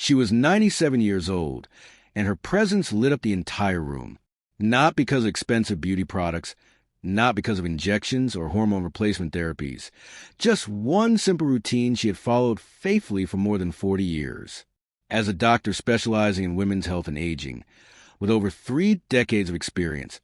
She was 97 years old, and her presence lit up the entire room. Not because of expensive beauty products, not because of injections or hormone replacement therapies. Just one simple routine she had followed faithfully for more than 40 years. As a doctor specializing in women's health and aging, with over 3 decades of experience,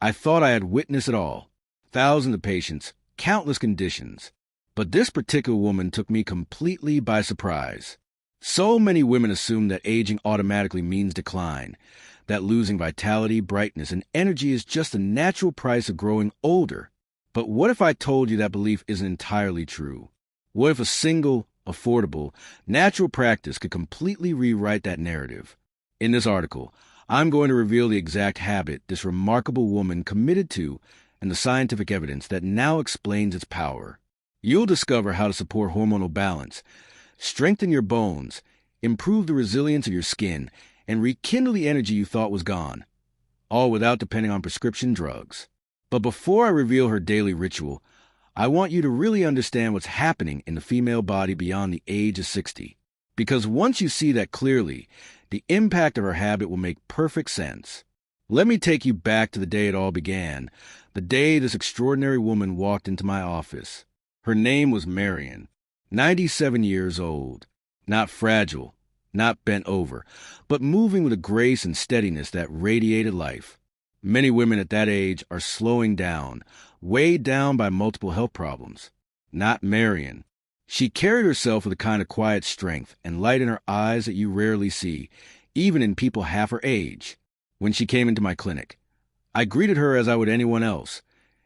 I thought I had witnessed it all. Thousands of patients, countless conditions. But this particular woman took me completely by surprise. So many women assume that aging automatically means decline, that losing vitality, brightness, and energy is just the natural price of growing older. But what if I told you that belief isn't entirely true? What if a single, affordable, natural practice could completely rewrite that narrative? In this article, I'm going to reveal the exact habit this remarkable woman committed to and the scientific evidence that now explains its power. You'll discover how to support hormonal balance, strengthen your bones, improve the resilience of your skin, and rekindle the energy you thought was gone, all without depending on prescription drugs. But before I reveal her daily ritual, I want you to really understand what's happening in the female body beyond the age of 60. Because once you see that clearly, the impact of her habit will make perfect sense. Let me take you back to the day it all began, the day this extraordinary woman walked into my office. Her name was Marian, 97 years old, not fragile, not bent over, but moving with a grace and steadiness that radiated life. Many women at that age are slowing down, weighed down by multiple health problems. Not Marian. She carried herself with a kind of quiet strength and light in her eyes that you rarely see, even in people half her age. When she came into my clinic, I greeted her as I would anyone else,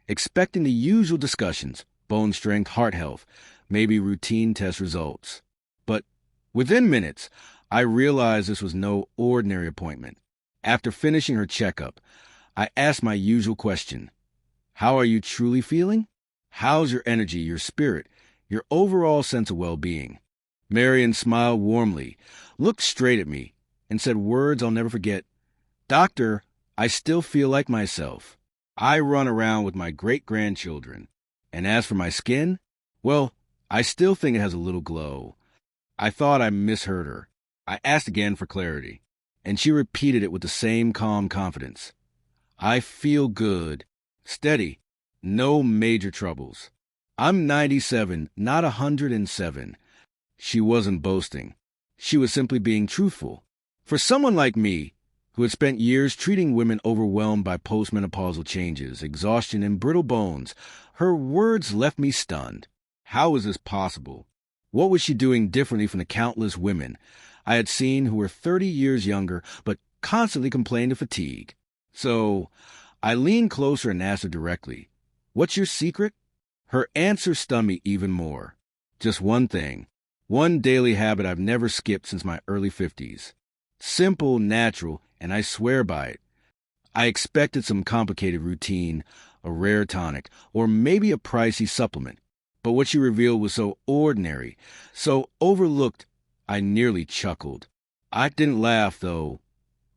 expecting the usual discussions, bone strength, heart health, maybe routine test results. But within minutes, I realized this was no ordinary appointment. After finishing her checkup, I asked my usual question. How are you truly feeling? How's your energy, your spirit, your overall sense of well-being? Marian smiled warmly, looked straight at me, and said words I'll never forget. Doctor, I still feel like myself. I run around with my great-grandchildren. And as for my skin, well, I still think it has a little glow. I thought I misheard her. I asked again for clarity, and she repeated it with the same calm confidence. I feel good, steady, no major troubles. I'm 97, not 107. She wasn't boasting. She was simply being truthful. For someone like me, who had spent years treating women overwhelmed by postmenopausal changes, exhaustion, and brittle bones, her words left me stunned. How was this possible? What was she doing differently from the countless women I had seen who were 30 years younger but constantly complained of fatigue? So I leaned closer and asked her directly, "What's your secret?" Her answer stunned me even more. Just one thing, one daily habit I've never skipped since my early 50s. Simple, natural, and I swear by it. I expected some complicated routine, a rare tonic, or maybe a pricey supplement. But what she revealed was so ordinary, so overlooked, I nearly chuckled. I didn't laugh, though,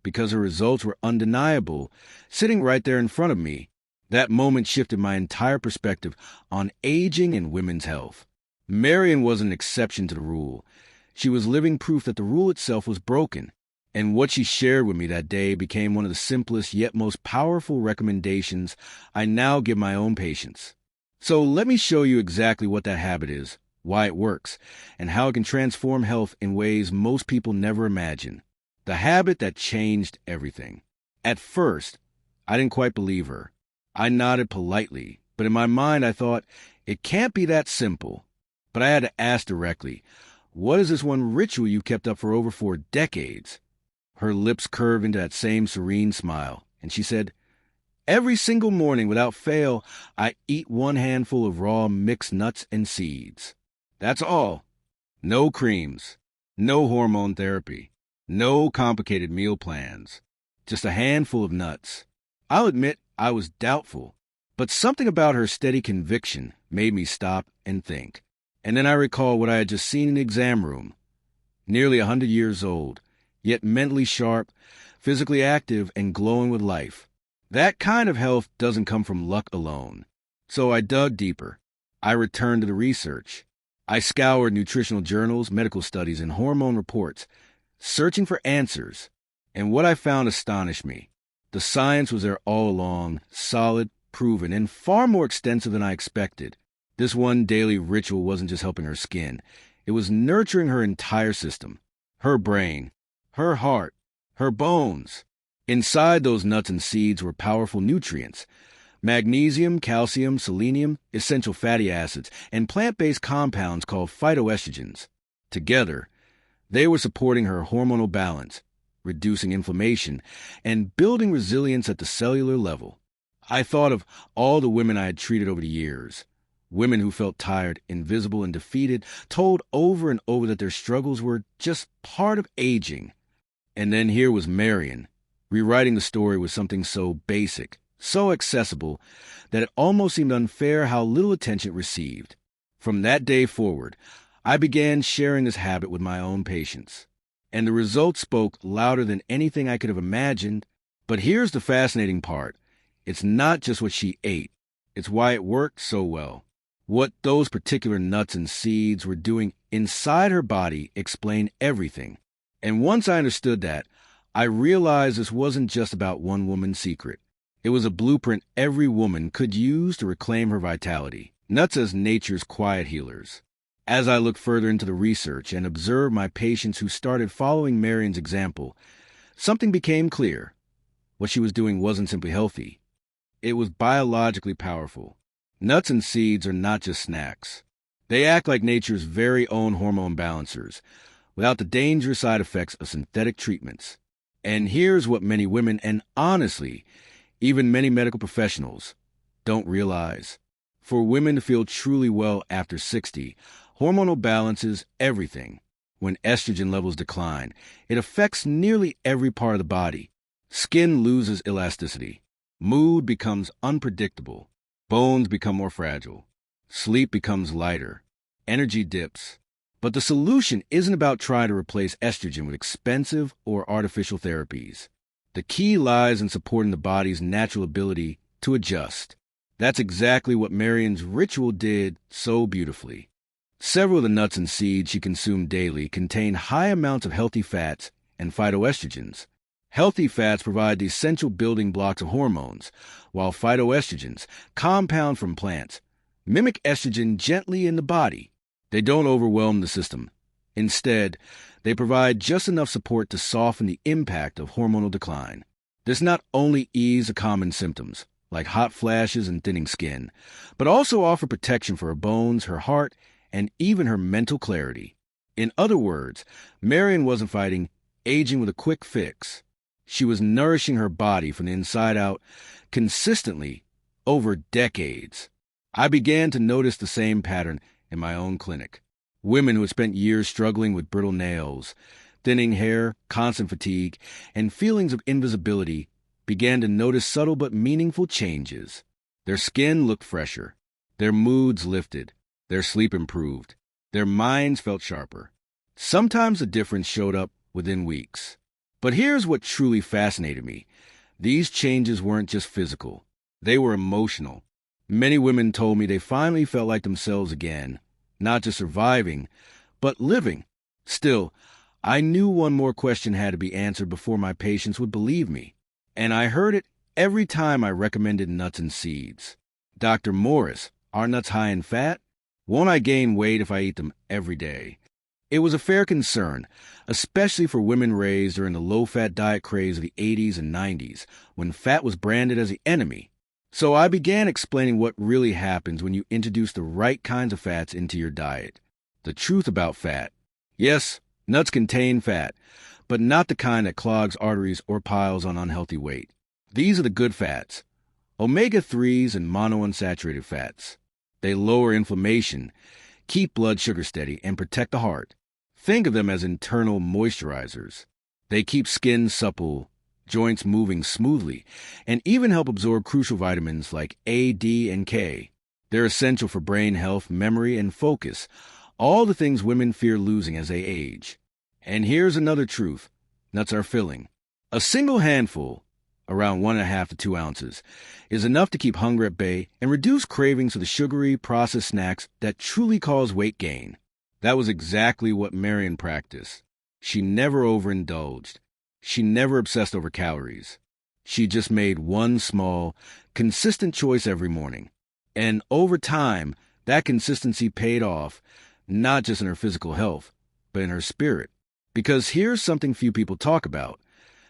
because her results were undeniable, sitting right there in front of me. That moment shifted my entire perspective on aging and women's health. Marian was an exception to the rule. She was living proof that the rule itself was broken. And what she shared with me that day became one of the simplest yet most powerful recommendations I now give my own patients. So let me show you exactly what that habit is, why it works, and how it can transform health in ways most people never imagine. The habit that changed everything. At first, I didn't quite believe her. I nodded politely, but in my mind I thought, it can't be that simple. But I had to ask directly, what is this one ritual you've kept up for over 4 decades? Her lips curved into that same serene smile, and she said, "Every single morning, without fail, I eat 1 handful of raw mixed nuts and seeds. That's all. No creams, no hormone therapy, no complicated meal plans. Just a handful of nuts." I'll admit I was doubtful, but something about her steady conviction made me stop and think. And then I recalled what I had just seen in the exam room. Nearly 100 years old, yet mentally sharp, physically active, and glowing with life. That kind of health doesn't come from luck alone. So I dug deeper. I returned to the research. I scoured nutritional journals, medical studies, and hormone reports. searching for answers. And what I found astonished me. The science was there all along, solid, proven, and far more extensive than I expected. This one daily ritual wasn't just helping her skin. It was nurturing her entire system. Her brain, her heart, her bones. Inside those nuts and seeds were powerful nutrients. Magnesium, calcium, selenium, essential fatty acids, and plant-based compounds called phytoestrogens. Together, they were supporting her hormonal balance, reducing inflammation, and building resilience at the cellular level. I thought of all the women I had treated over the years. Women who felt tired, invisible, and defeated, told over and over that their struggles were just part of aging. And then here was Marian, rewriting the story with something so basic, so accessible, that it almost seemed unfair how little attention it received. From that day forward, I began sharing this habit with my own patients. And the results spoke louder than anything I could have imagined. But here's the fascinating part. It's not just what she ate. It's why it worked so well. What those particular nuts and seeds were doing inside her body explained everything. And once I understood that, I realized this wasn't just about one woman's secret. It was a blueprint every woman could use to reclaim her vitality. Nuts as nature's quiet healers. As I looked further into the research and observed my patients who started following Marian's example, something became clear. What she was doing wasn't simply healthy. It was biologically powerful. Nuts and seeds are not just snacks. They act like nature's very own hormone balancers, without the dangerous side effects of synthetic treatments. And here's what many women, and honestly, even many medical professionals, don't realize. For women to feel truly well after 60, hormonal balance is everything. When estrogen levels decline, it affects nearly every part of the body. Skin loses elasticity. Mood becomes unpredictable. Bones become more fragile. Sleep becomes lighter. Energy dips. But the solution isn't about trying to replace estrogen with expensive or artificial therapies. The key lies in supporting the body's natural ability to adjust. That's exactly what Marian's ritual did so beautifully. Several of the nuts and seeds she consumed daily contain high amounts of healthy fats and phytoestrogens. Healthy fats provide the essential building blocks of hormones, while phytoestrogens, compound from plants, mimic estrogen gently in the body. They don't overwhelm the system. Instead, they provide just enough support to soften the impact of hormonal decline. This not only eases common symptoms, like hot flashes and thinning skin, but also offer protection for her bones, her heart, and even her mental clarity. In other words, Marian wasn't fighting aging with a quick fix. She was nourishing her body from the inside out consistently over decades. I began to notice the same pattern in my own clinic. Women who had spent years struggling with brittle nails, thinning hair, constant fatigue, and feelings of invisibility began to notice subtle but meaningful changes. Their skin looked fresher. Their moods lifted. Their sleep improved. Their minds felt sharper. Sometimes the difference showed up within weeks. But here's what truly fascinated me. These changes weren't just physical. They were emotional. Many women told me they finally felt like themselves again, not just surviving, but living. Still, I knew one more question had to be answered before my patients would believe me. And I heard it every time I recommended nuts and seeds. Dr. Morris, are nuts high in fat? Won't I gain weight if I eat them every day? It was a fair concern, especially for women raised during the low-fat diet craze of the 80s and 90s, when fat was branded as the enemy. So I began explaining what really happens when you introduce the right kinds of fats into your diet. The truth about fat. Yes, nuts contain fat, but not the kind that clogs arteries or piles on unhealthy weight. These are the good fats, omega-3s and monounsaturated fats. They lower inflammation, keep blood sugar steady, and protect the heart. Think of them as internal moisturizers. They keep skin supple, joints moving smoothly, and even help absorb crucial vitamins like A, D, and K. They're essential for brain health, memory, and focus, all the things women fear losing as they age. And here's another truth. Nuts are filling. A single handful, around 1.5 to 2 ounces, is enough to keep hunger at bay and reduce cravings for the sugary, processed snacks that truly cause weight gain. That was exactly what Marian practiced. She never overindulged. She never obsessed over calories. She just made one small, consistent choice every morning. And over time, that consistency paid off, not just in her physical health, but in her spirit. Because here's something few people talk about.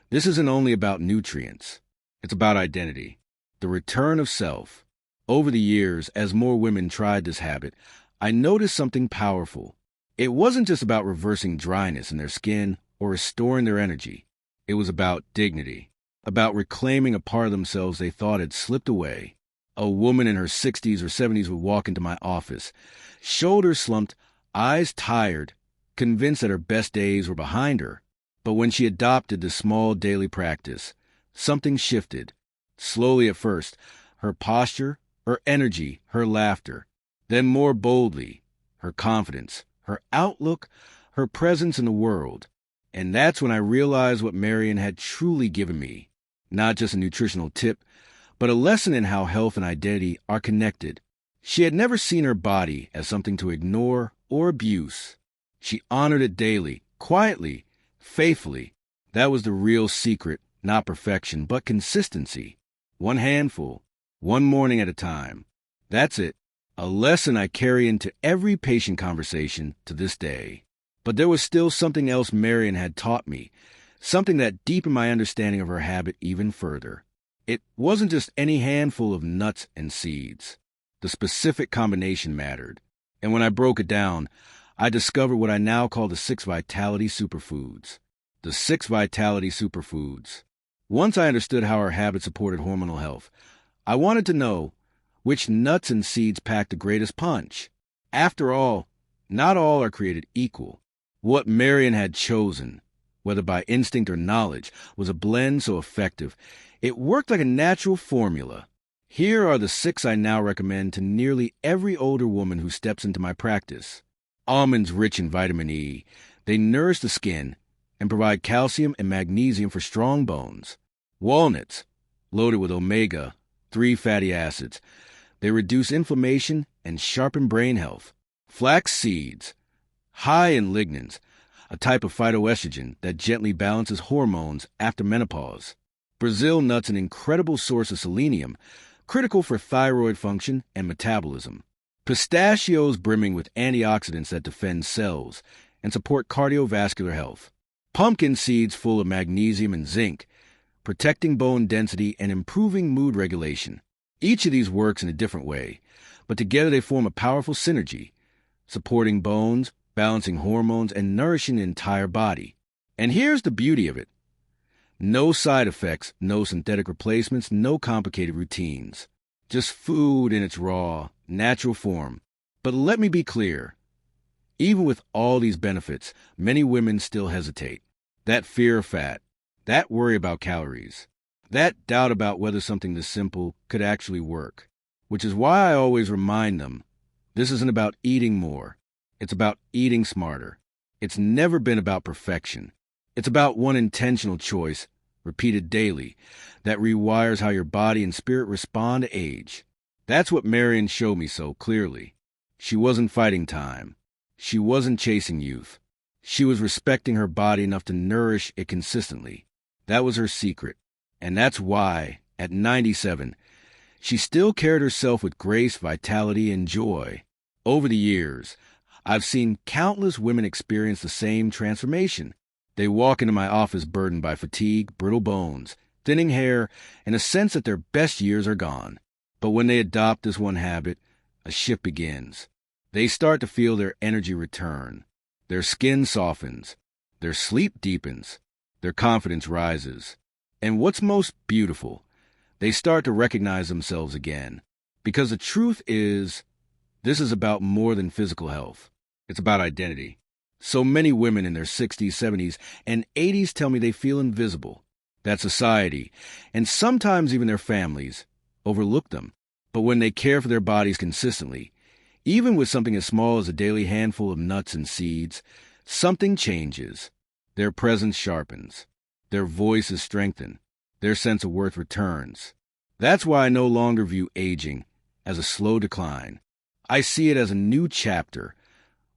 This isn't only about nutrients. It's about identity, the return of self. Over the years, as more women tried this habit, I noticed something powerful. It wasn't just about reversing dryness in their skin or restoring their energy. It was about dignity, about reclaiming a part of themselves they thought had slipped away. A woman in her 60s or 70s would walk into my office, shoulders slumped, eyes tired, convinced that her best days were behind her. But when she adopted this small daily practice, something shifted. Slowly at first, her posture, her energy, her laughter. Then more boldly, her confidence, her outlook, her presence in the world. And that's when I realized what Marian had truly given me. Not just a nutritional tip, but a lesson in how health and identity are connected. She had never seen her body as something to ignore or abuse. She honored it daily, quietly, faithfully. That was the real secret, not perfection, but consistency. One handful, one morning at a time. That's it. A lesson I carry into every patient conversation to this day. But there was still something else Marian had taught me, something that deepened my understanding of her habit even further. It wasn't just any handful of nuts and seeds. The specific combination mattered. And when I broke it down, I discovered what I now call the 6 vitality superfoods. The 6 vitality superfoods. Once I understood how her habit supported hormonal health, I wanted to know which nuts and seeds packed the greatest punch. After all, not all are created equal. What Marian had chosen, whether by instinct or knowledge, was a blend so effective, it worked like a natural formula. Here are the 6 I now recommend to nearly every older woman who steps into my practice. Almonds rich in vitamin E. They nourish the skin and provide calcium and magnesium for strong bones. Walnuts, loaded with omega-3 fatty acids. They reduce inflammation and sharpen brain health. Flax seeds, high in lignans, a type of phytoestrogen that gently balances hormones after menopause. Brazil nuts, an incredible source of selenium, critical for thyroid function and metabolism. Pistachios brimming with antioxidants that defend cells and support cardiovascular health. Pumpkin seeds full of magnesium and zinc, protecting bone density and improving mood regulation. Each of these works in a different way, but together they form a powerful synergy, supporting bones, balancing hormones, and nourishing the entire body. And here's the beauty of it. No side effects, no synthetic replacements, no complicated routines. Just food in its raw, natural form. But let me be clear. Even with all these benefits, many women still hesitate. That fear of fat, that worry about calories, that doubt about whether something this simple could actually work. Which is why I always remind them, this isn't about eating more. It's about eating smarter. It's never been about perfection. It's about one intentional choice, repeated daily, that rewires how your body and spirit respond to age. That's what Marian showed me so clearly. She wasn't fighting time. She wasn't chasing youth. She was respecting her body enough to nourish it consistently. That was her secret. And that's why, at 97, she still carried herself with grace, vitality, and joy. Over the years, I've seen countless women experience the same transformation. They walk into my office burdened by fatigue, brittle bones, thinning hair, and a sense that their best years are gone. But when they adopt this one habit, a shift begins. They start to feel their energy return. Their skin softens. Their sleep deepens. Their confidence rises. And what's most beautiful, they start to recognize themselves again. Because the truth is, this is about more than physical health. It's about identity. So many women in their 60s, 70s, and 80s tell me they feel invisible, that society, and sometimes even their families, overlook them. But when they care for their bodies consistently, even with something as small as a daily handful of nuts and seeds, something changes. Their presence sharpens. Their voice is strengthened. Their sense of worth returns. That's why I no longer view aging as a slow decline. I see it as a new chapter,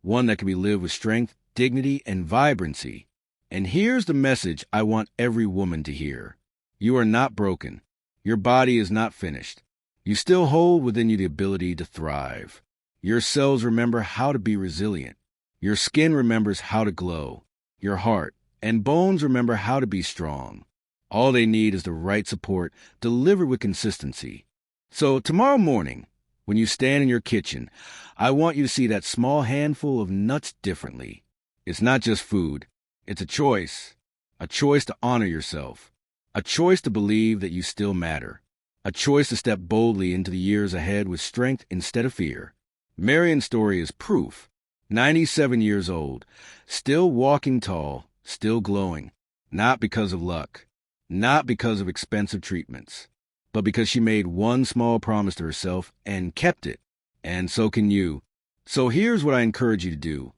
one that can be lived with strength, dignity, and vibrancy. And here's the message I want every woman to hear. You are not broken. Your body is not finished. You still hold within you the ability to thrive. Your cells remember how to be resilient. Your skin remembers how to glow. Your heart and bones remember how to be strong. All they need is the right support delivered with consistency. So tomorrow morning, when you stand in your kitchen, I want you to see that small handful of nuts differently. It's not just food. It's a choice to honor yourself, a choice to believe that you still matter, a choice to step boldly into the years ahead with strength instead of fear. Marian's story is proof. 97 years old, still walking tall, still glowing, not because of luck, not because of expensive treatments, but because she made one small promise to herself and kept it. And so can you. So here's what I encourage you to do.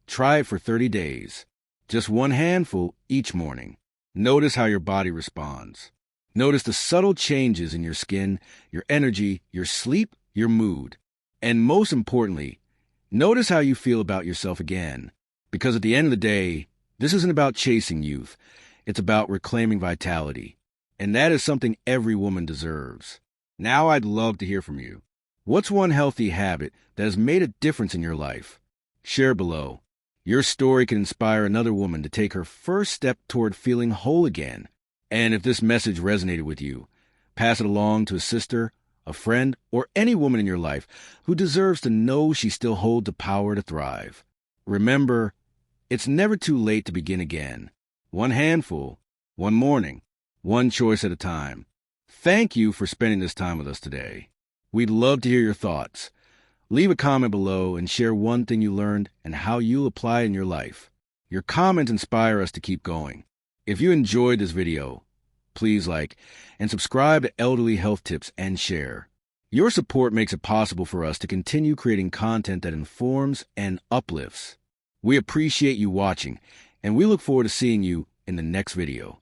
Try it for 30 days. Just one handful each morning. Notice how your body responds. Notice the subtle changes in your skin, your energy, your sleep, your mood. And most importantly, notice how you feel about yourself again. Because at the end of the day, this isn't about chasing youth. It's about reclaiming vitality. And that is something every woman deserves. Now I'd love to hear from you. What's one healthy habit that has made a difference in your life? Share below. Your story can inspire another woman to take her first step toward feeling whole again. And if this message resonated with you, pass it along to a sister, a friend, or any woman in your life who deserves to know she still holds the power to thrive. Remember, it's never too late to begin again. One handful, one morning, one choice at a time. Thank you for spending this time with us today. We'd love to hear your thoughts. Leave a comment below and share one thing you learned and how you'll apply it in your life. Your comments inspire us to keep going. If you enjoyed this video, please like and subscribe to Elderly Health Tips and share. Your support makes it possible for us to continue creating content that informs and uplifts. We appreciate you watching, and we look forward to seeing you in the next video.